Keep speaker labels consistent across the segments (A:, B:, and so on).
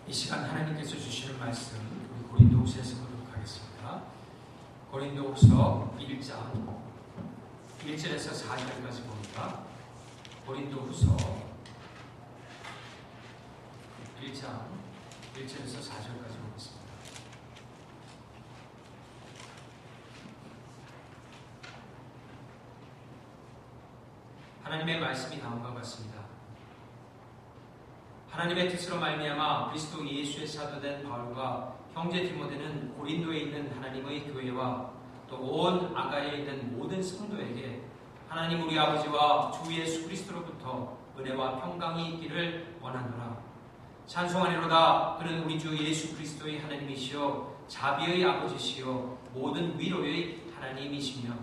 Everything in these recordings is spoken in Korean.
A: 이 시간 하나님께서 주시는 말씀 우리 고린도후서에서 보도록 하겠습니다. 고린도후서 1장 1절에서 4절까지 봅니다. 고린도후서 1장 1절에서 4절까지 보겠습니다. 하나님의 말씀이 다음과 같습니다. 하나님의 뜻으로 말미암아 그리스도 예수의 사도된 바울과 형제 디모데는 고린도에 있는 하나님의 교회와 또 온 아가야에 있는 모든 성도에게 하나님 우리 아버지와 주 예수 그리스도로부터 은혜와 평강이 있기를 원하노라. 찬송하리로다. 그는 우리 주 예수 그리스도의 하나님이시요 자비의 아버지시요 모든 위로의 하나님이시며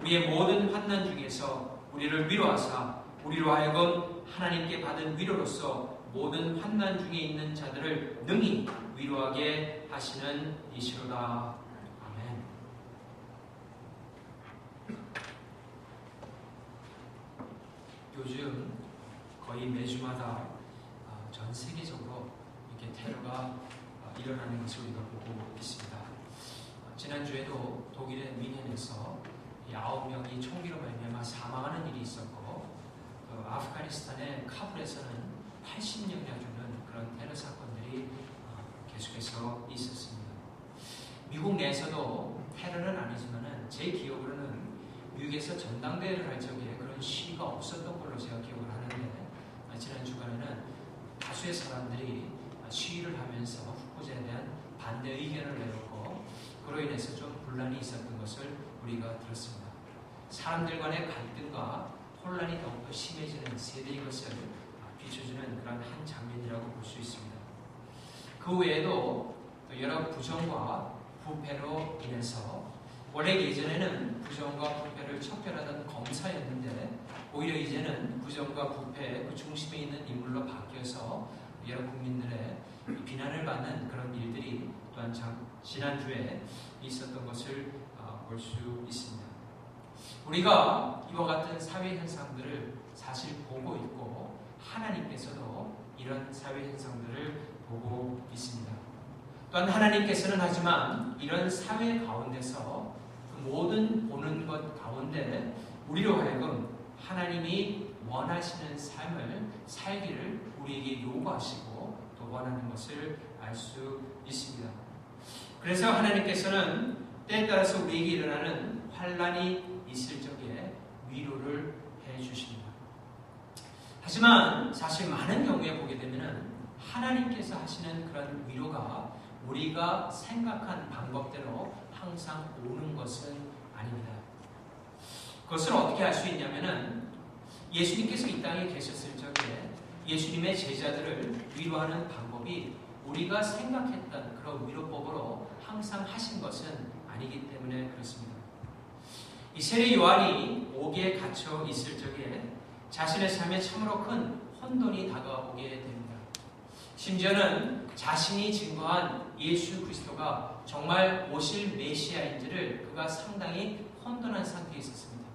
A: 우리의 모든 환난 중에서 우리를 위로하사 우리로 하여금 하나님께 받은 위로로서 모든 환난 중에 있는 자들을 능히 위로하게 하시는 이시로다. 아멘. 요즘 거의 매주마다 전 세계적으로 이렇게 테러가 일어나는 것을 우리가 보고 있습니다. 지난주에도 독일의 뮌헨에서 9명이 총기로 말미암아 사망하는 일이 있었고, 아프가니스탄의 카불에서는 80명이나 주는 그런 테러 사건들이 계속해서 있었습니다. 미국 내에서도 테러는 아니지만은 제 기억으로는 미국에서 전당대회를 할 적에 그런 시위가 없었던 걸로 제가 기억을 하는데, 지난 주간에는 다수의 사람들이 시위를 하면서 후보자에 대한 반대 의견을 내놓고 그로 인해서 좀 분란이 있었던 것을 우리가 들었습니다. 사람들 간의 갈등과 혼란이 더욱더 심해지는 세대의 것을 비춰주는 그런 한 장면이라고 볼 수 있습니다. 그 외에도 또 여러 부정과 부패로 인해서 원래 예전에는 부정과 부패를 척결하던 검사였는데 오히려 이제는 부정과 부패 그 중심에 있는 인물로 바뀌어서 여러 국민들의 비난을 받는 그런 일들이 또한 지난주에 있었던 것을 볼 수 있습니다. 우리가 이와 같은 사회 현상들을 사실 보고 있고 하나님께서도 이런 사회 현상들을 보고 있습니다. 또한 하나님께서는 하지만 이런 사회 가운데서 그 모든 보는 것 가운데 우리로 하여금 하나님이 원하시는 삶을 살기를 우리에게 요구하시고 또 원하는 것을 알 수 있습니다. 그래서 하나님께서는 때에 따라서 우리에게 일어나는 환란이 있을 적에 위로를 해주십니다. 하지만 사실 많은 경우에 보게 되면 하나님께서 하시는 그런 위로가 우리가 생각한 방법대로 항상 오는 것은 아닙니다. 그것을 어떻게 알 수 있냐면 예수님께서 이 땅에 계셨을 적에 예수님의 제자들을 위로하는 방법이 우리가 생각했던 그런 위로법으로 항상 하신 것은 아니기 때문에 그렇습니다. 이 세례 요한이 옥에 갇혀 있을 적에 자신의 삶에 참으로 큰 혼돈이 다가오게 됩니다. 심지어는 자신이 증거한 예수 그리스도가 정말 오실 메시아인지를 그가 상당히 혼돈한 상태에 있었습니다.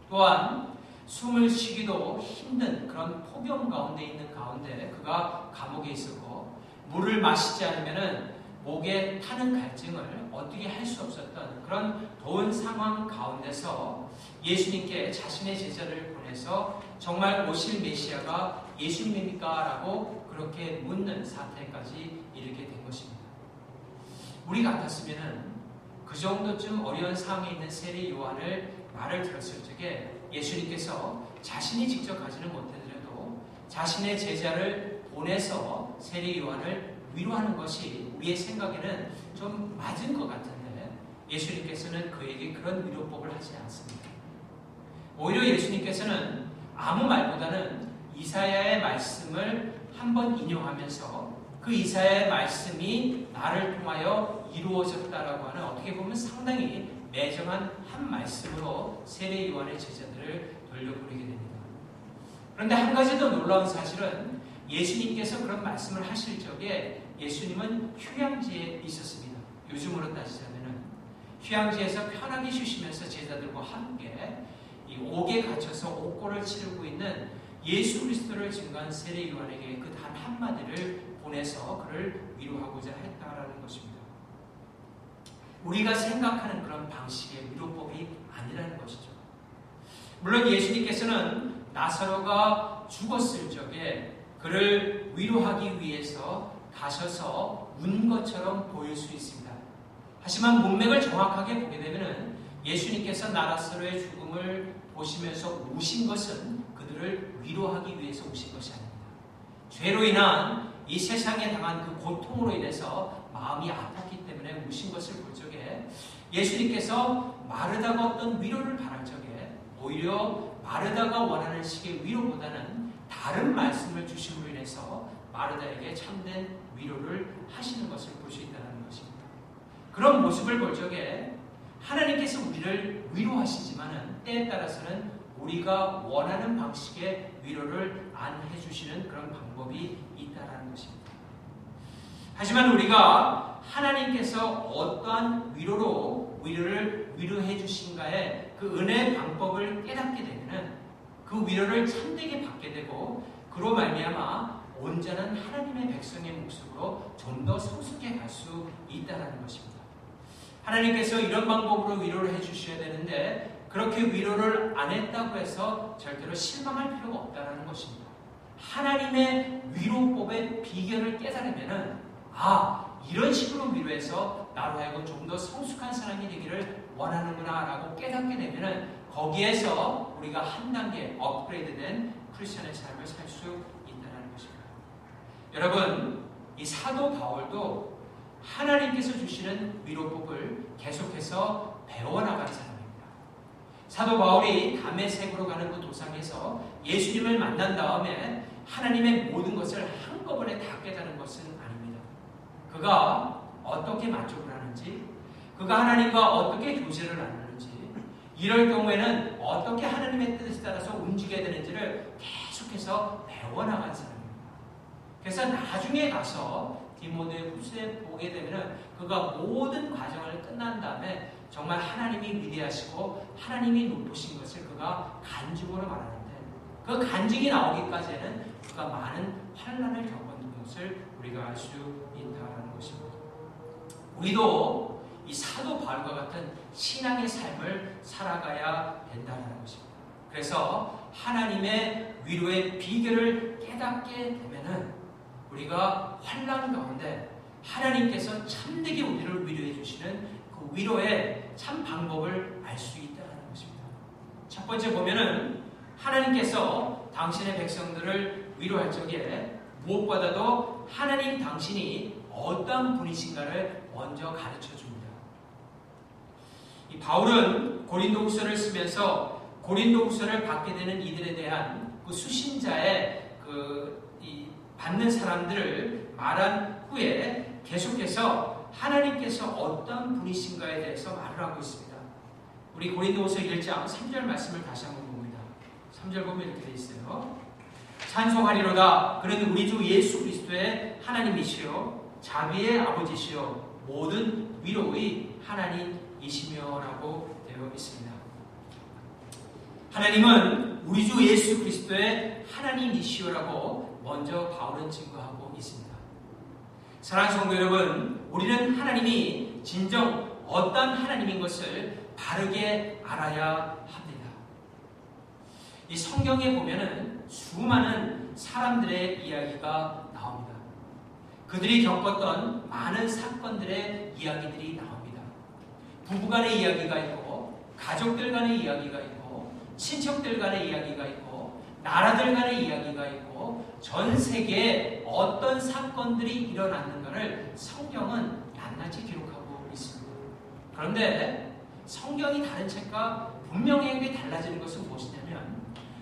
A: 또한 숨을 쉬기도 힘든 그런 폭염 가운데 있는 가운데 그가 감옥에 있었고 물을 마시지 않으면은 목에 타는 갈증을 어떻게 할 수 없었던 그런 더운 상황 가운데서 예수님께 자신의 제자를 보내서 정말 오실 메시아가 예수님입니까? 라고 그렇게 묻는 사태까지 이르게 된 것입니다. 우리 같았으면은 그 정도쯤 어려운 상황에 있는 세례 요한을 말을 들었을 적에 예수님께서 자신이 직접 가지는 못하더라도 자신의 제자를 보내서 세례 요한을 위로하는 것이 우리의 생각에는 좀 맞은 것 같은데 예수님께서는 그에게 그런 위로법을 하지 않습니다. 오히려 예수님께서는 아무 말보다는 이사야의 말씀을 한번 인용하면서 그 이사야의 말씀이 나를 통하여 이루어졌다라고 하는 어떻게 보면 상당히 매정한 한 말씀으로 세례 요한의 제자들을 돌려보내게 됩니다. 그런데 한 가지 더 놀라운 사실은 예수님께서 그런 말씀을 하실 적에 예수님은 휴양지에 있었습니다. 요즘으로 따지자면은 휴양지에서 편하게 쉬시면서 제자들과 함께 이 옥에 갇혀서 옥고를 치르고 있는 예수 그리스도를 증거한 세례 요한에게 그 단 한마디를 보내서 그를 위로하고자 했다라는 것입니다. 우리가 생각하는 그런 방식의 위로법이 아니라는 것이죠. 물론 예수님께서는 나사로가 죽었을 적에 그를 위로하기 위해서 가셔서 운 것처럼 보일 수 있습니다. 하지만 문맥을 정확하게 보게 되면 예수님께서 나사로의 죽음을 보시면서 우신 것은 그들을 위로하기 위해서 우신 것이 아닙니다. 죄로 인한 이 세상에 당한 그 고통으로 인해서 마음이 아팠기 때문에 우신 것을 볼 적에 예수님께서 마르다가 어떤 위로를 바랄 적에 오히려 마르다가 원하는 식의 위로보다는 다른 말씀을 주심으로 인해서 마르다에게 참된 위로를 하시는 것을 볼 수 있다는 것입니다. 그런 모습을 볼 적에 하나님께서 우리를 위로하시지만은 때에 따라서는 우리가 원하는 방식의 위로를 안 해주시는 그런 방법이 있다는 것입니다. 하지만 우리가 하나님께서 어떠한 위로를 위로해 주신가의 그 은혜의 방법을 깨닫게 되면 그 위로를 참되게 받게 되고 그로 말미암아 온전한 하나님의 백성의 모습으로 좀 더 성숙해 갈 수 있다는 것입니다. 하나님께서 이런 방법으로 위로를 해주셔야 되는데 그렇게 위로를 안 했다고 해서 절대로 실망할 필요가 없다는 것입니다. 하나님의 위로법의 비결을 깨달으면 이런 식으로 위로해서 나로 하여금 좀 더 성숙한 사람이 되기를 원하는구나 라고 깨닫게 되면 거기에서 우리가 한 단계 업그레이드된 크리스천의 삶을 살 수 있다는 것입니다. 여러분, 이 사도 바울도 하나님께서 주시는 위로법을 계속해서 배워나간 사람입니다. 사도 바울이 다메섹으로 가는 그 도상에서 예수님을 만난 다음에 하나님의 모든 것을 한꺼번에 다 깨닫는 것은 아닙니다. 그가 어떻게 만족을 하는지, 그가 하나님과 어떻게 교제를 나누는지, 이럴 경우에는 어떻게 하나님의 뜻에 따라서 움직여야 되는지를 계속해서 배워나간 사람입니다. 그래서 나중에 가서 디모데 후서에 보게 되면 그가 모든 과정을 끝난 다음에 정말 하나님이 위대하시고 하나님이 높으신 것을 그가 간증으로 말하는데 그 간증이 나오기까지는 그가 많은 환난을 겪은 것을 우리가 알 수 있다는 것입니다. 우리도 이 사도 바울과 같은 신앙의 삶을 살아가야 된다는 것입니다. 그래서 하나님의 위로의 비결을 깨닫게 되면은 우리가 환난 가운데 하나님께서 참되게 우리를 위로해 주시는 그 위로의 참 방법을 알 수 있다는 것입니다. 첫 번째 보면은 하나님께서 당신의 백성들을 위로할 적에 무엇보다도 하나님 당신이 어떤 분이신가를 먼저 가르쳐 줍니다. 이 바울은 고린도후서를 쓰면서 고린도후서를 받게 되는 이들에 대한 그 수신자의 받는 사람들을 말한 후에 계속해서 하나님께서 어떤 분이신가에 대해서 말을 하고 있습니다. 우리 고린도후서 1장 3절 말씀을 다시 한번 봅니다. 3절 보면 이렇게 되어 있어요. 찬송하리로다. 그는 우리 주 예수 그리스도의 하나님이시요 자비의 아버지시요 모든 위로의 하나님이시며 라고 되어 있습니다. 하나님은 우리 주 예수 그리스도의 하나님이시오라고 먼저 바울은 증거하고 있습니다. 사랑하는 성도 여러분, 우리는 하나님이 진정 어떤 하나님인 것을 바르게 알아야 합니다. 이 성경에 보면은 수많은 사람들의 이야기가 나옵니다. 그들이 겪었던 많은 사건들의 이야기들이 나옵니다. 부부간의 이야기가 있고, 가족들 간의 이야기가 있고, 친척들 간의 이야기가 있고, 나라들 간의 이야기가 있고, 전 세계에 어떤 사건들이 일어났는가를 성경은 낱낱이 기록하고 있습니다. 그런데 성경이 다른 책과 분명하게 달라지는 것은 무엇이냐면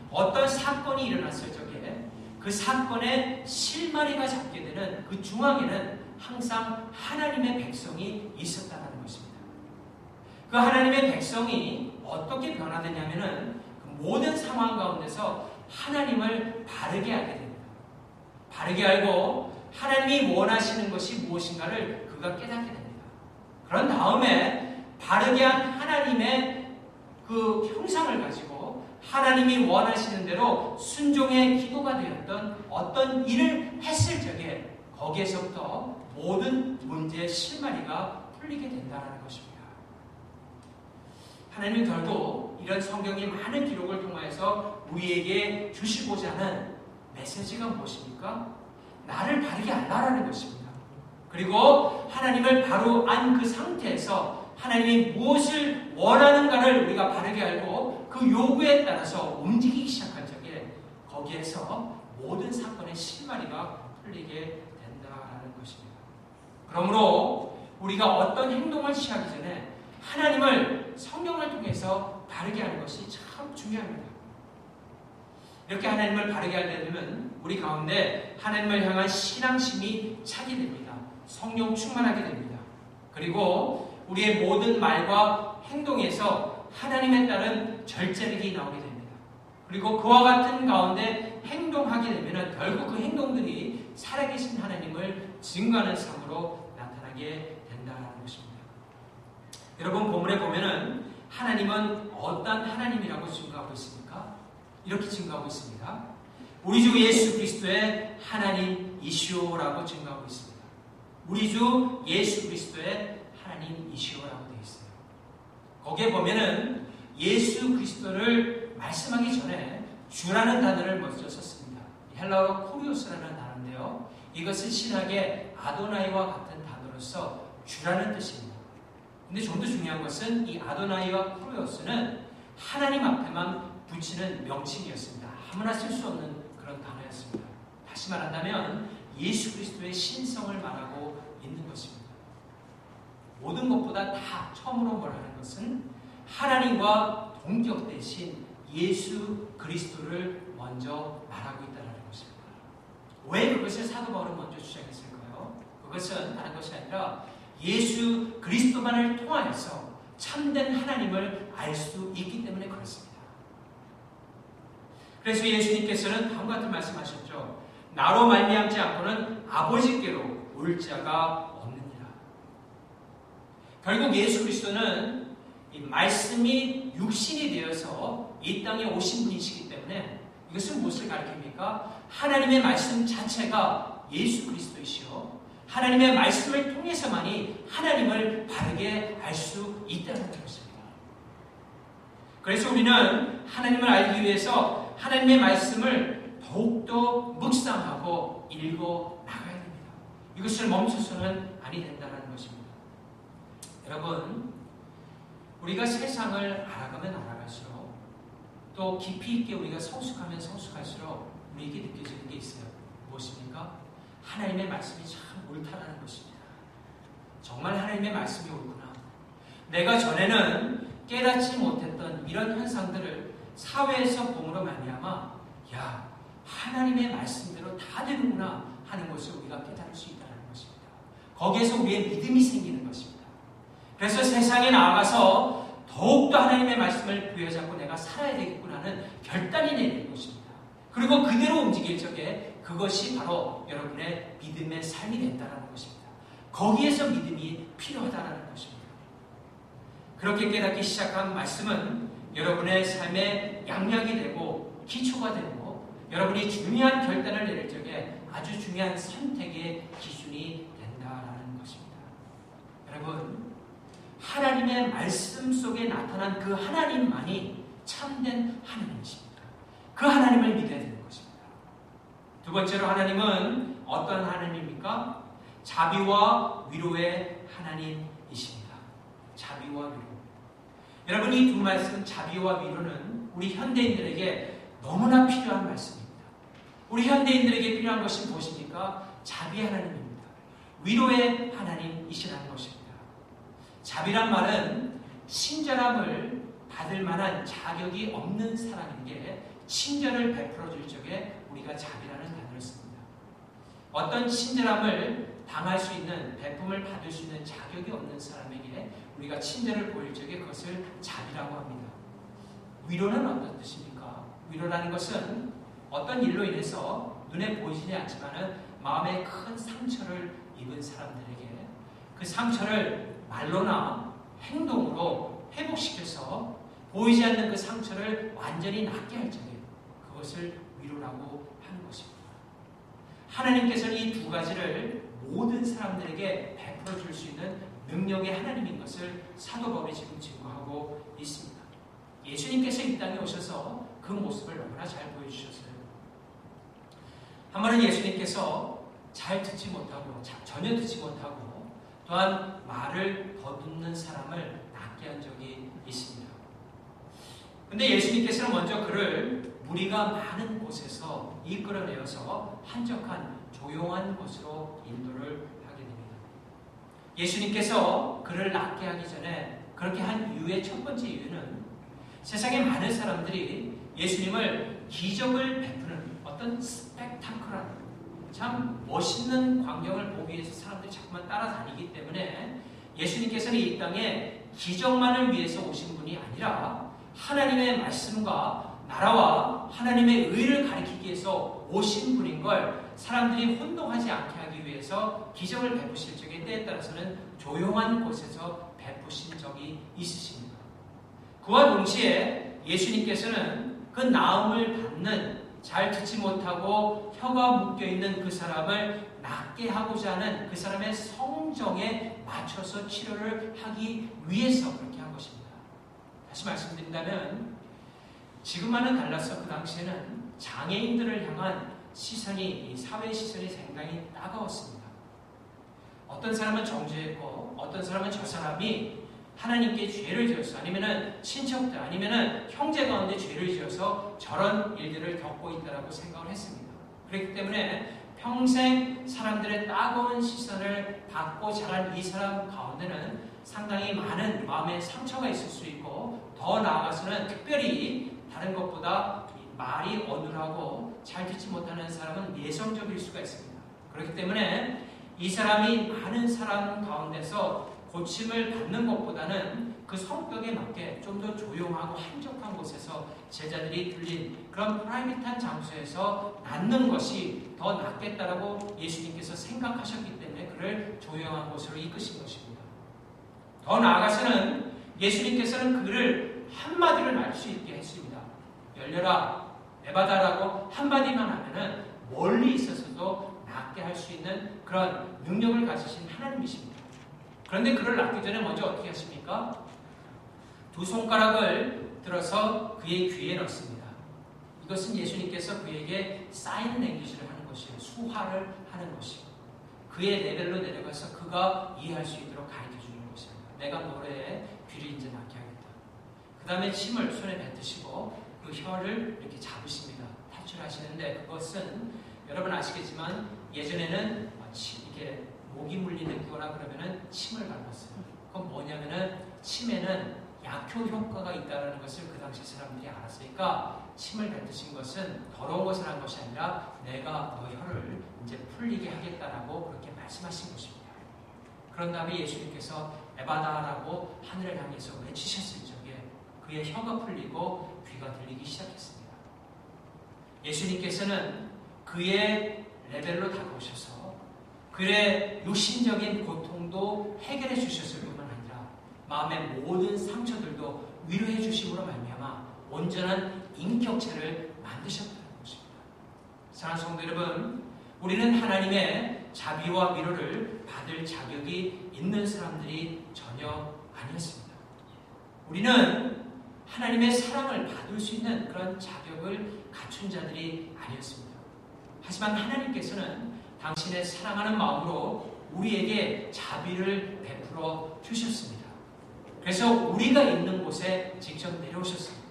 A: 어떤 사건이 일어났을 적에 그 사건의 실마리가 잡게 되는 그 중앙에는 항상 하나님의 백성이 있었다는 것입니다. 그 하나님의 백성이 어떻게 변화되냐면은 그 모든 상황 가운데서 하나님을 바르게 알게 됩니다. 바르게 알고 하나님이 원하시는 것이 무엇인가를 그가 깨닫게 됩니다. 그런 다음에 바르게 한 하나님의 그 형상을 가지고 하나님이 원하시는 대로 순종의 기도가 되었던 어떤 일을 했을 적에 거기에서부터 모든 문제의 실마리가 풀리게 된다는 것입니다. 하나님은 결국 이런 성경의 많은 기록을 통하여서 우리에게 주시고자 하는 메시지가 무엇입니까? 나를 바르게 알라라는 것입니다. 그리고 하나님을 바로 안 그 상태에서 하나님이 무엇을 원하는가를 우리가 바르게 알고 그 요구에 따라서 움직이기 시작할 적에 거기에서 모든 사건의 실마리가 풀리게 된다는 것입니다. 그러므로 우리가 어떤 행동을 취하기 전에 하나님을 성경을 통해서 바르게 하는 것이 참 중요합니다. 이렇게 하나님을 바르게 하려면 우리 가운데 하나님을 향한 신앙심이 차게 됩니다. 성령 충만하게 됩니다. 그리고 우리의 모든 말과 행동에서 하나님에 따른 절제력이 나오게 됩니다. 그리고 그와 같은 가운데 행동하게 되면 결국 그 행동들이 살아계신 하나님을 증거하는 삶으로 나타나게 된다는 것입니다. 여러분 본문에 보면은 하나님은 어떤 하나님이라고 증거하고 있습니까? 이렇게 증거하고 있습니다. 우리 주 예수 그리스도의 하나님이시오라고 증거하고 있습니다. 우리 주 예수 그리스도의 하나님이시오라고 되어 있어요. 거기에 보면은 예수 그리스도를 말씀하기 전에 주라는 단어를 먼저 썼습니다. 헬라어 쿠리오스라는 단어인데요. 이것은 신학의 아도나이와 같은 단어로서 주라는 뜻입니다. 근데 좀 더 중요한 것은 이 아도나이와 쿠리오스는 하나님 앞에만 붙이는 명칭이었습니다. 아무나 쓸 수 없는 그런 단어였습니다. 다시 말한다면 예수 그리스도의 신성을 말하고 있는 것입니다. 모든 것보다 다 처음으로 말하는 것은 하나님과 동격되신 예수 그리스도를 먼저 말하고 있다는 것입니다. 왜 그것을 사도 바울은 먼저 주장했을까요? 그것은 다른 것이 아니라 예수 그리스도만을 통하여서 참된 하나님을 알 수 있기 때문에 그렇습니다. 그래서 예수님께서는 다음과 같은 말씀하셨죠. 나로 말미암지 않고는 아버지께로 올 자가 없느니라. 결국 예수 그리스도는 이 말씀이 육신이 되어서 이 땅에 오신 분이시기 때문에 이것은 무엇을 가리킵니까? 하나님의 말씀 자체가 예수 그리스도이시오. 하나님의 말씀을 통해서만이 하나님을 바르게 알 수 있다는 것입니다. 그래서 우리는 하나님을 알기 위해서 하나님의 말씀을 더욱더 묵상하고 읽어 나가야 됩니다. 이것을 멈춰서는 아니 된다는 것입니다. 여러분, 우리가 세상을 알아가면 알아갈수록 또 깊이 있게 우리가 성숙하면 성숙할수록 우리에게 느껴지는 게 있어요. 무엇입니까? 하나님의 말씀이 참 옳다라는 것입니다. 정말 하나님의 말씀이 옳구나. 내가 전에는 깨닫지 못했던 이런 현상들을 사회에서 봄으로 말미암아 야, 하나님의 말씀대로 다 되는구나 하는 것을 우리가 깨달을 수 있다는 것입니다. 거기에서 우리의 믿음이 생기는 것입니다. 그래서 세상에 나아가서 더욱더 하나님의 말씀을 부여잡고 내가 살아야 되겠구나 하는 결단이 내리는 것입니다. 그리고 그대로 움직일 적에 그것이 바로 여러분의 믿음의 삶이 된다는 것입니다. 거기에서 믿음이 필요하다는 것입니다. 그렇게 깨닫기 시작한 말씀은 여러분의 삶의 양약이 되고 기초가 되고 여러분이 중요한 결단을 내릴 적에 아주 중요한 선택의 기준이 된다는 것입니다. 여러분, 하나님의 말씀 속에 나타난 그 하나님만이 참된 하나님이십니다. 그 하나님을 믿어야 되는 것입니다. 두 번째로 하나님은 어떤 하나님입니까? 자비와 위로의 하나님이십니다. 자비와 위로. 여러분, 이 두 말씀, 자비와 위로는 우리 현대인들에게 너무나 필요한 말씀입니다. 우리 현대인들에게 필요한 것이 무엇입니까? 자비 하나님입니다. 위로의 하나님이시라는 것입니다. 자비란 말은 친절함을 받을 만한 자격이 없는 사람에게 친절을 베풀어 줄 적에 우리가 자비라는 단어를 씁니다. 어떤 친절함을 당할 수 있는, 베품을 받을 수 있는 자격이 없는 사람에게 우리가 친절을 보일 적에 그것을 자비라고 합니다. 위로는 어떤 뜻입니까? 위로라는 것은 어떤 일로 인해서 눈에 보이지는 않지만 마음에 큰 상처를 입은 사람들에게 그 상처를 말로나 행동으로 회복시켜서 보이지 않는 그 상처를 완전히 낫게 할 적에 그것을 위로라고 하는 것입니다. 하나님께서는 이 두 가지를 모든 사람들에게 베풀어 줄 수 있는 능력의 하나님인 것을 사도 바울이 지금 증거하고 있습니다. 예수님께서 이 땅에 오셔서 그 모습을 너무나 잘 보여주셨어요. 한 번은 예수님께서 잘 듣지 못하고 전혀 듣지 못하고 또한 말을 더듬는 사람을 낫게 한 적이 있습니다. 근데 예수님께서는 먼저 그를 무리가 많은 곳에서 이끌어내어서 한적한 조용한 곳으로 인도를 하게 됩니다. 예수님께서 그를 낫게 하기 전에 그렇게 한 이유의 첫 번째 이유는 세상에 많은 사람들이 예수님을 기적을 베푸는 어떤 스펙타클한 참 멋있는 광경을 보기 위해서 사람들이 자꾸만 따라다니기 때문에 예수님께서는 이 땅에 기적만을 위해서 오신 분이 아니라 하나님의 말씀과 나라와 하나님의 의를 가리키기 위해서 오신 분인 걸 사람들이 혼동하지 않게 하기 위해서 기적을 베푸실 적에 때에 따라서는 조용한 곳에서 베푸신 적이 있으십니다. 그와 동시에 예수님께서는 그 나음을 받는 잘 듣지 못하고 혀가 묶여있는 그 사람을 낫게 하고자 하는 그 사람의 성정에 맞춰서 치료를 하기 위해서 그렇게 한 것입니다. 다시 말씀드린다면 지금과는 달라서 그 당시에는 장애인들을 향한 시선이, 사회 시선이 상당히 따가웠습니다. 어떤 사람은 정죄했고 어떤 사람은 저 사람이 하나님께 죄를 지어서 아니면은 친척들 아니면은 형제 가운데 죄를 지어서 저런 일들을 겪고 있다라고 생각을 했습니다. 그렇기 때문에 평생 사람들의 따가운 시선을 받고 자란 이 사람 가운데는 상당히 많은 마음의 상처가 있을 수 있고 더 나아가서는 특별히 다른 것보다 말이 어눌하고 잘 듣지 못하는 사람은 내성적일 수가 있습니다. 그렇기 때문에 이 사람이 많은 사람 가운데서 고침을 받는 것보다는 그 성격에 맞게 좀 더 조용하고 한적한 곳에서 제자들이 들린 그런 프라이빗한 장소에서 낫는 것이 더 낫겠다라고 예수님께서 생각하셨기 때문에 그를 조용한 곳으로 이끄신 것입니다. 더 나아가서는 예수님께서는 그를 한마디로 날 수 있게 했습니다. 열려라, 에바다라고 한마디만 하면은 멀리 있어서도 낫게 할 수 있는 그런 능력을 가지신 하나님이십니다. 그런데 그를 낳기 전에 먼저 어떻게 하십니까? 두 손가락을 들어서 그의 귀에 넣습니다. 이것은 예수님께서 그에게 사인 랭귀지를 하는 것이에요. 수화를 하는 것이고 그의 레벨로 내려가서 그가 이해할 수 있도록 가르쳐주는 것입니다. 내가 너의 귀를 이제 낳게 하겠다. 그 다음에 침을 손에 뱉으시고 그 혀를 이렇게 잡으십니다. 탈출하시는데 그것은 여러분 아시겠지만 예전에는 이렇게 목이 물리는 거나 그러면은 침을 밟았어요. 그건 뭐냐면은 침에는 약효 효과가 있다는 것을 그 당시 사람들이 알았으니까 침을 뱉으신 것은 더러운 것을 한 것이 아니라 내가 너 혀를 이제 풀리게 하겠다라고 그렇게 말씀하신 것입니다. 그런 다음에 예수님께서 에바다라고 하늘을 향해서 외치셨을 적에 그의 혀가 풀리고 귀가 들리기 시작했습니다. 예수님께서는 그의 레벨로 다가오셔서 그의 육신적인 고통도 해결해 주셨을 뿐만 아니라 마음의 모든 상처들도 위로해 주심으로 말미암아 온전한 인격체를 만드셨다는 것입니다. 사랑하는 성도 여러분, 우리는 하나님의 자비와 위로를 받을 자격이 있는 사람들이 전혀 아니었습니다. 우리는 하나님의 사랑을 받을 수 있는 그런 자격을 갖춘 자들이 아니었습니다. 하지만 하나님께서는 당신의 사랑하는 마음으로 우리에게 자비를 베풀어 주셨습니다. 그래서 우리가 있는 곳에 직접 내려오셨습니다.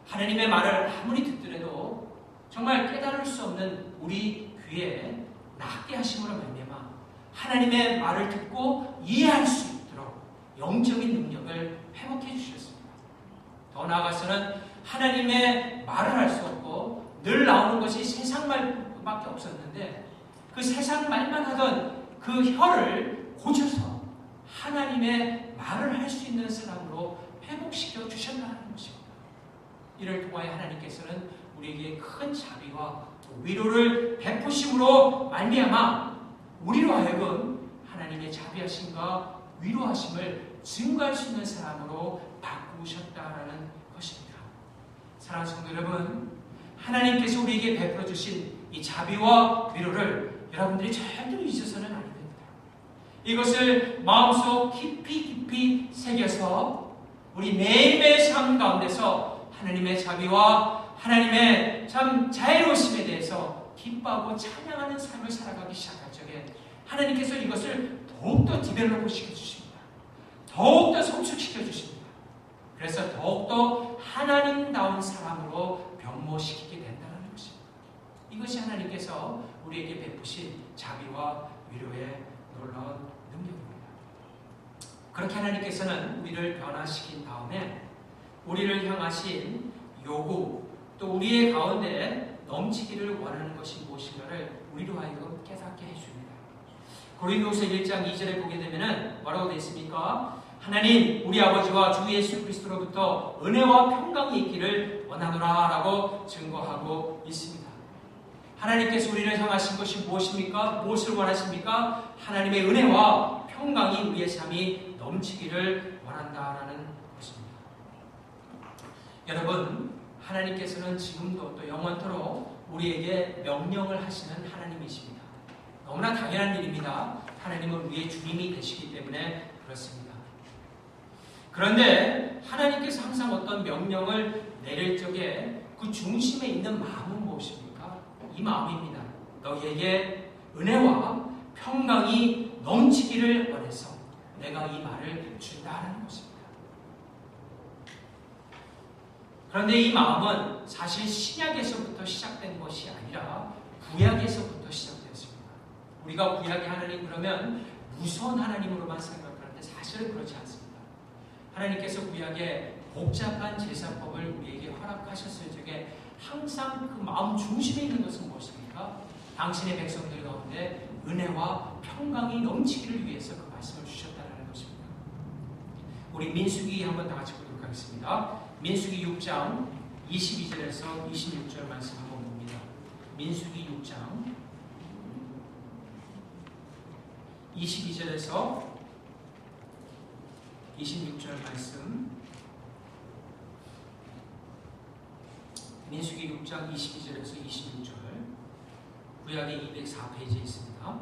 A: 하나님의 말을 아무리 듣더라도 정말 깨달을 수 없는 우리 귀에 낫게 하심으로 말미암아 하나님의 말을 듣고 이해할 수 있도록 영적인 능력을 회복해 주셨습니다. 더 나아가서는 하나님의 말을 할 수 없고 늘 나오는 것이 세상 말밖에 없었는데 그 세상 말만 하던 그 혀를 고쳐서 하나님의 말을 할 수 있는 사람으로 회복시켜 주셨다는 것입니다. 이를 통하여 하나님께서는 우리에게 큰 자비와 위로를 베푸심으로 말미암아 우리로 하여금 하나님의 자비하심과 위로하심을 증거할 수 있는 사람으로 바꾸셨다라는 것입니다. 사랑하는 성도 여러분, 하나님께서 우리에게 베풀어 주신 이 자비와 위로를 여러분들이 절대로 잊어서는 안 됩니다. 이것을 마음속 깊이 새겨서 우리 매일매일 삶 가운데서 하나님의 자비와 하나님의 참 자애로우심에 대해서 기뻐하고 찬양하는 삶을 살아가기 시작할 적에 하나님께서 이것을 더욱더 디벨롭 시켜주십니다. 더욱더 성숙시켜주십니다. 그래서 더욱더 하나님다운 사람으로 변모시키게 된다는 것입니다. 이것이 하나님께서 우리에게 베푸신 자비와 위로의 놀라운 능력입니다. 그렇게 하나님께서는 우리를 변화시킨 다음에 우리를 향하신 요구 또 우리의 가운데 넘치기를 원하는 것이 무엇인가를 우리로 하여금 깨닫게 해줍니다. 고린도후서 1장 2절에 보게 되면 뭐라고 되어 있습니까? 하나님 우리 아버지와 주 예수 그리스도로부터 은혜와 평강이 있기를 원하노라 라고 증거하고 있습니다. 하나님께서 우리를 향하신 것이 무엇입니까? 무엇을 원하십니까? 하나님의 은혜와 평강이 우리의 삶이 넘치기를 원한다라는 것입니다. 여러분, 하나님께서는 지금도 또 영원토록 우리에게 명령을 하시는 하나님이십니다. 너무나 당연한 일입니다. 하나님은 우리의 주님이 되시기 때문에 그렇습니다. 그런데 하나님께서 항상 어떤 명령을 내릴 적에 그 중심에 있는 마음은 무엇입니까? 이 마음입니다. 너희에게 은혜와 평강이 넘치기를 원해서 내가 이 말을 준다는 것입니다. 그런데 이 마음은 사실 신약에서부터 시작된 것이 아니라 구약에서부터 시작되었습니다. 우리가 구약의 하나님 그러면 무서운 하나님으로만 생각하는데 사실은 그렇지 않습니다. 하나님께서 구약에 복잡한 제사법을 우리에게 허락하셨을 적에 항상 그 마음 중심에 있는 것은 무엇입니까? 당신의 백성들 가운데 은혜와 평강이 넘치기를 위해서 그 말씀을 주셨다는 것입니다. 우리 민수기 한번 다 같이 보도록 하겠습니다. 민수기 6장 22절에서 26절 말씀 한번 봅니다. 민수기 6장 22절에서 26절 말씀. 민수기 6장 22절에서 26절 구약의 204페이지에 있습니다.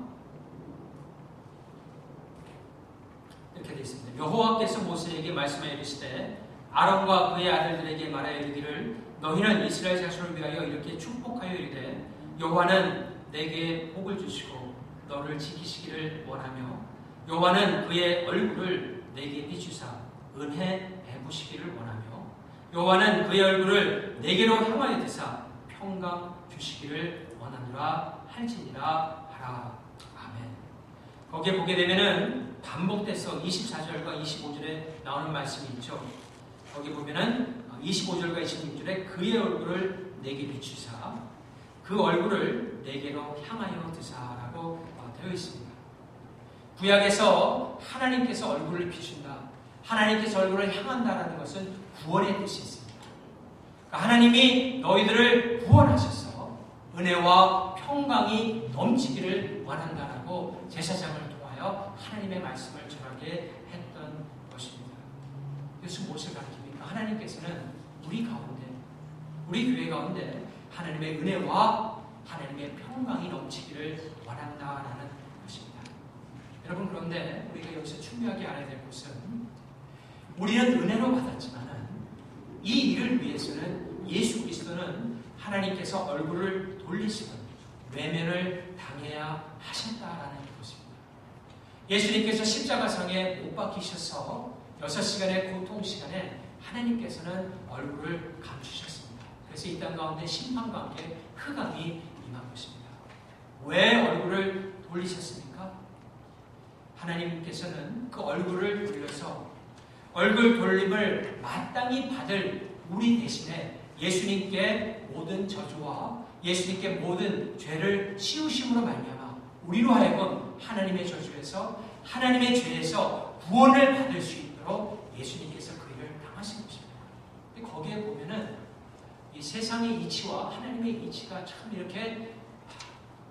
A: 이렇게 되어 있습니다. 여호와께서 모세에게 말씀하여 이르시되 아론과 그의 아들들에게 말하여 이르기를 너희는 이스라엘 자손을 위하여 이렇게 축복하여 이르되 여호와는 내게 복을 주시고 너를 지키시기를 원하며 여호와는 그의 얼굴을 내게 비추사 은혜 베푸시기를 원하며 여호와는 그의 얼굴을 내게로 향하여 드사 평강 주시기를 원하노라 할지니라 하라. 아멘. 거기에 보게 되면은 반복돼서 24절과 25절에 나오는 말씀이 있죠. 거기 보면은 25절과 26절에 그의 얼굴을 내게 비추사 그 얼굴을 내게로 향하여 드사라고 되어 있습니다. 구약에서 하나님께서 얼굴을 비춘다, 하나님께서 얼굴을 향한다라는 것은 구원의 뜻이 있습니다. 그러니까 하나님이 너희들을 구원하셔서 은혜와 평강이 넘치기를 원한다라고 제사장을 통하여 하나님의 말씀을 전하게 했던 것입니다. 이것은 무엇을 가르칩니까? 하나님께서는 우리 가운데, 우리 교회 가운데 하나님의 은혜와 하나님의 평강이 넘치기를 원한다라는 것입니다. 여러분, 그런데 우리가 여기서 중요하게 알아야 될 것은 우리는 은혜로 받았지만 이 일을 위해서는 예수 그리스도는 하나님께서 얼굴을 돌리시고 외면을 당해야 하셨다라는 것입니다. 예수님께서 십자가상에 못 박히셔서 6시간의 고통 시간에 하나님께서는 얼굴을 감추셨습니다. 그래서 이 땅 가운데 심판과 함께 흑암이 임한 것입니다. 왜 얼굴을 돌리셨습니까? 하나님께서는 그 얼굴을 돌려서 얼굴 돌림을 마땅히 받을 우리 대신에 예수님께 모든 저주와 예수님께 모든 죄를 씌우심으로 말미암아 우리로 하여금 하나님의 저주에서 하나님의 죄에서 구원을 받을 수 있도록 예수님께서 그 일을 당하신 것입니다. 근데 거기에 보면은 이 세상의 이치와 하나님의 이치가 참 이렇게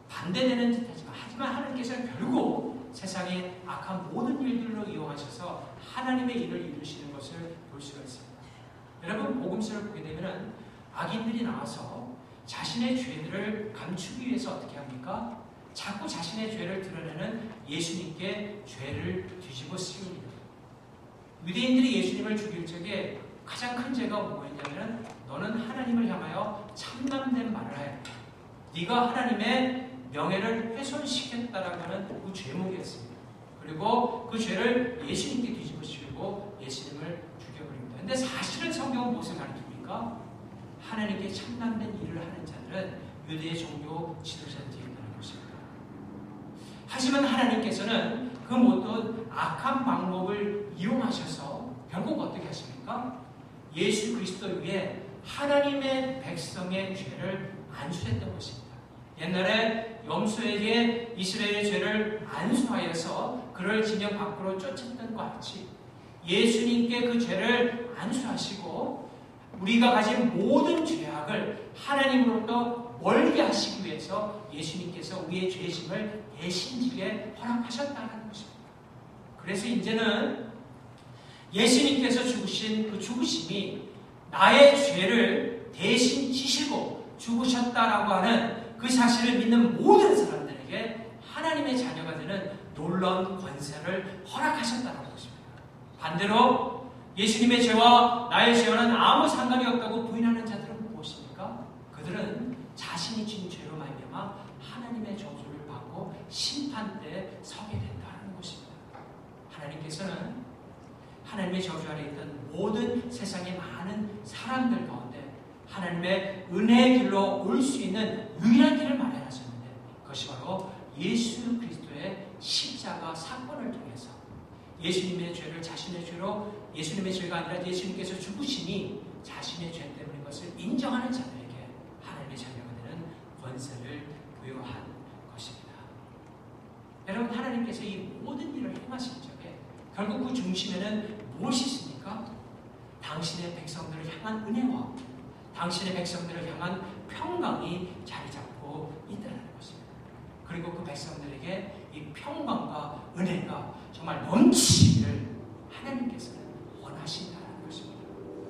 A: 반대되는 듯하지만 하지만 하나님께서는 결국 세상의 악한 모든 일들로 이용하셔서 하나님의 일을 이루시는 것을 볼 수가 있습니다. 여러분, 복음서를 보게 되면 악인들이 나와서 자신의 죄들을 감추기 위해서 어떻게 합니까? 자꾸 자신의 죄를 드러내는 예수님께 죄를 뒤집어 씌웁니다. 유대인들이 예수님을 죽일 적에 가장 큰 죄가 뭐였냐면 너는 하나님을 향하여 참남된 말을 하였다. 네가 하나님의 명예를 훼손시켰다라고 하는 그 죄목이었습니다. 그리고 그 죄를 예수님께 뒤집어 씌우고 예수님을 죽여버립니다. 그런데 사실은 성경은 무엇을 가르칩니까? 하나님께 참남된 일을 하는 자들은 유대의 종교 지도자들이 있다는 것입니다. 하지만 하나님께서는 그 모든 악한 방법을 이용하셔서 결국 어떻게 하십니까? 예수 그리스도 위에 하나님의 백성의 죄를 안수했던 것입니다. 옛날에 염소에게 이스라엘의 죄를 안수하여서 그를 진영 밖으로 쫓았던 것 같이 예수님께 그 죄를 안수하시고 우리가 가진 모든 죄악을 하나님으로부터 멀게 하시기 위해서 예수님께서 우리의 죄짐을 대신지게 허락하셨다는 것입니다. 그래서 이제는 예수님께서 죽으신 그 죽으심이 나의 죄를 대신 지시고 죽으셨다라고 하는 그 사실을 믿는 모든 사람들에게 하나님의 자녀가 되는 놀라운 권세를 허락하셨다는 것입니다. 반대로 예수님의 죄와 나의 죄와는 아무 상관이 없다고 부인하는 자들은 무엇입니까? 그들은 자신이 진 죄로 말미암아 하나님의 저주를 받고 심판대에 서게 된다는 것입니다. 하나님께서는 하나님의 저주 아래 있던 모든 세상의 많은 사람들 가운데 하나님의 은혜의 길로 올 수 있는 유일한 길을 마련하셨는데 그것이 바로 예수 그리스도의 십자가 사건을 통해서 예수님의 죄를 자신의 죄로 예수님의 죄가 아니라 예수님께서 죽으시니 자신의 죄 때문인 것을 인정하는 자들에게 하나님의 자녀가 되는 권세를 부여한 것입니다. 여러분 하나님께서 이 모든 일을 행하신 적에 결국 그 중심에는 무엇이 있습니까? 당신의 백성들을 향한 은혜와 당신의 백성들을 향한 평강이 자리 잡고 있다는 것입니다. 그리고 그 백성들에게 이 평강과 은혜가 정말 넘치기를 하나님께서는 원하신다는 것입니다.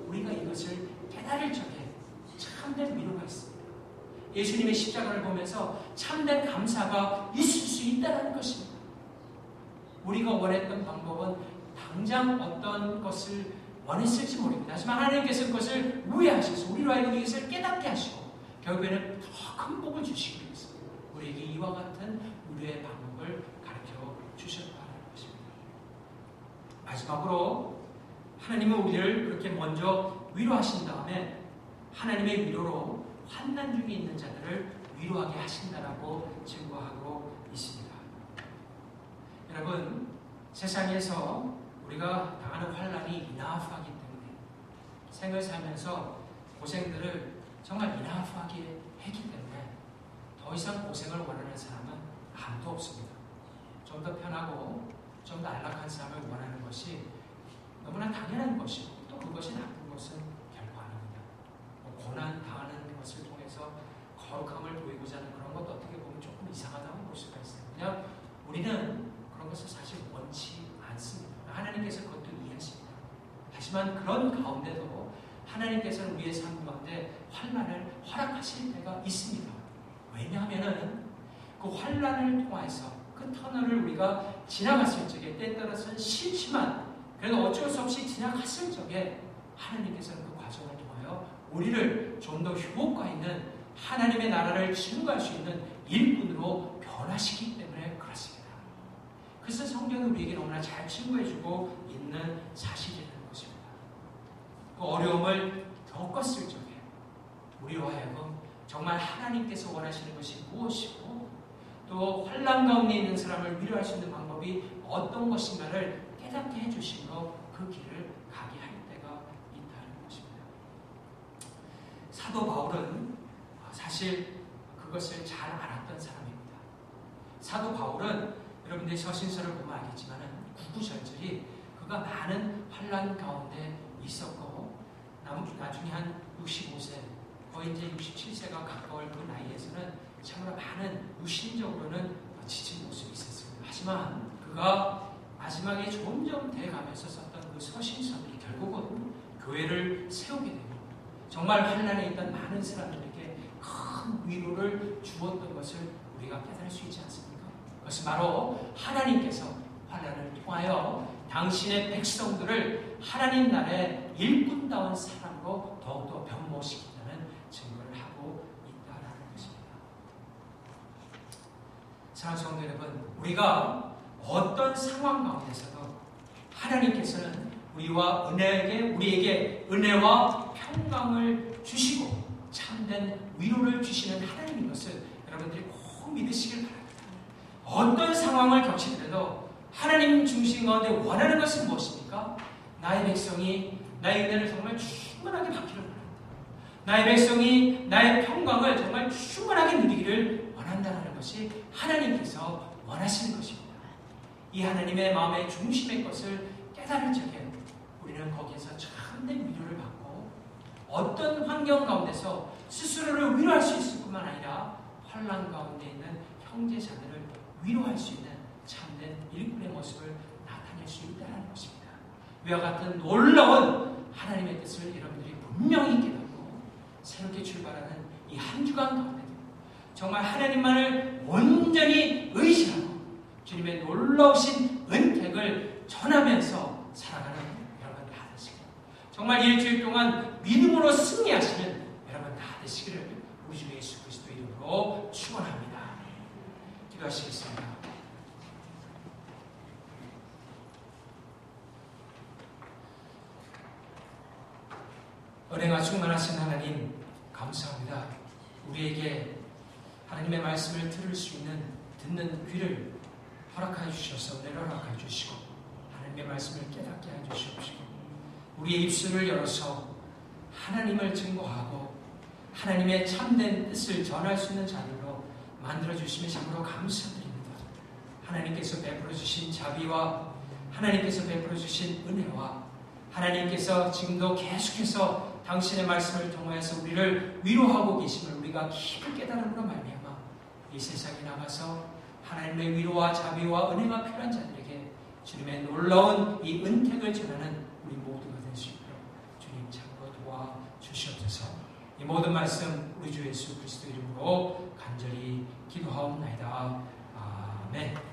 A: 우리가 이것을 깨달을 적에 참된 위로가 있습니다. 예수님의 십자가를 보면서 참된 감사가 있을 수 있다는 것입니다. 우리가 원했던 방법은 당장 어떤 것을 원했을지 모릅니다. 하지만 하나님께서 그것을 우회하셔서 우리로 하여금 이것을 깨닫게 하시고 결국에는 더 큰 복을 주시기 위해서 우리에게 이와 같은 우리의 방법을 가르쳐 주셨다는 것입니다. 마지막으로 하나님은 우리를 그렇게 먼저 위로하신 다음에 하나님의 위로로 환난 중에 있는 자들을 위로하게 하신다라고 증거하고 있습니다. 여러분 세상에서 우리가 당하는 환난이 이나프하기 때문에 생을 살면서 고생들을 정말 이나프하게 했기 때문에 더 이상 고생을 원하는 사람은 아무도 없습니다. 좀 더 편하고 좀 더 안락한 삶을 원하는 것이 너무나 당연한 것이고 또 그것이 나쁜 것은 결코 아닙니다. 고난 당하는 것을 통해서 거룩함을 보이고자 하는 그런 것도 어떻게 보면 조금 이상하다고 볼 수가 있어요. 그냥 우리는 그런 것을 사실 원치 않습니다. 하나님께서 그것도 이해하십니다. 하지만 그런 가운데도 하나님께서는 우리의 삶 가운데 환난을 허락하실 때가 있습니다. 왜냐하면 그 환난을 통해서 그 터널을 우리가 지나갔을 적에 때에 따라서는 싫지만 그래도 어쩔 수 없이 지나갔을 적에 하나님께서는 그 과정을 통하여 우리를 좀 더 효과 있는 하나님의 나라를 증거할 수 있는 일꾼으로 변화시키기 때문에 그렇습니다. 그래서 성경은 우리에게 너무나 잘 증거해주고 있는 사실이라는 것입니다. 그 어려움을 겪었을 적에 우리로 하여금 정말 하나님께서 원하시는 것이 무엇이고 또 환난 가운데 있는 사람을 위로할 수 있는 방법이 어떤 것인가를 깨닫게 해주심으로 그 길을 가게 할 때가 있다는 것입니다. 사도 바울은 사실 그것을 잘 알았던 사람입니다. 사도 바울은 여러분들이 서신서를 보면 알겠지만 구구절절히 그가 많은 환난 가운데 있었고 나중에 한 65세 거의 이제 67세가 가까울 그 나이에서는 참으로 많은 유신적으로는 지친 모습이 있었습니다. 하지만 그가 마지막에 점점 돼가면서 썼던 그 서신서들이 결국은 교회를 세우게 되고 정말 환난에 있던 많은 사람들에게 큰 그 위로를 주었던 것을 우리가 깨달을 수 있지 않습니까? 그것은 바로 하나님께서 환난을 통하여 당신의 백성들을 하나님 나라의 일꾼다운 사람으로 더욱더 변모시킨다는 증거를 하고 있다는 것입니다. 사랑하는 성도 여러분, 우리가 어떤 상황 가운데서도 하나님께서는 우리에게 은혜와 평강을 주시고 참된 위로를 주시는 하나님인 것을 여러분들이 꼭 믿으시길 바랍니다. 어떤 상황을 겪으더라도 하나님 중심 가운데 원하는 것은 무엇입니까? 나의 백성이 나의 은혜를 정말 충분하게 받기를 원한다. 나의 백성이 나의 평강을 정말 충분하게 누리기를 원한다는 것이 하나님께서 원하시는 것입니다. 이 하나님의 마음의 중심의 것을 깨달을 적에 우리는 거기에서 참된 위로를 받고 어떤 환경 가운데서 스스로를 위로할 수 있을 뿐만 아니라 환난 가운데 있는 형제자들을 위로할 수 있는 참된 일꾼의 모습을 나타낼 수 있다는 것입니다. 위와 같은 놀라운 하나님의 뜻을 여러분들이 분명히 깨닫고 새롭게 출발하는 이 한 주간 가운데도 정말 하나님만을 온전히 의지하고 주님의 놀라우신 은택을 전하면서 살아가는 여러분 다 되시기를, 정말 일주일 동안 믿음으로 승리하시는 여러분 다 되시기를 우리 주 예수 그리스도 이름으로 축원합니다. 기도하시겠습니다. 은혜가 충만하신 하나님 감사합니다. 우리에게 하나님의 말씀을 들을 수 있는 듣는 귀를 허락하여 주셔서 은혜를 허락하여 주시고 하나님의 말씀을 깨닫게 하여 주시옵시고 우리의 입술을 열어서 하나님을 증거하고 하나님의 참된 뜻을 전할 수 있는 자들로 만들어주심에 참으로 감사드립니다. 하나님께서 베풀어 주신 자비와 하나님께서 베풀어 주신 은혜와 하나님께서 지금도 계속해서 당신의 말씀을 통하여서 우리를 위로하고 계심을 우리가 깊이 깨달음으로 말미암아 이 세상에 나가서 하나님의 위로와 자비와 은혜가 필요한 자들에게 주님의 놀라운 이 은택을 전하는 우리 모두가 될 수 있도록 주님 참으로 도와주시옵소서. 이 모든 말씀 우리 주 예수 그리스도 이름으로 간절히 기도하옵나이다. 아멘.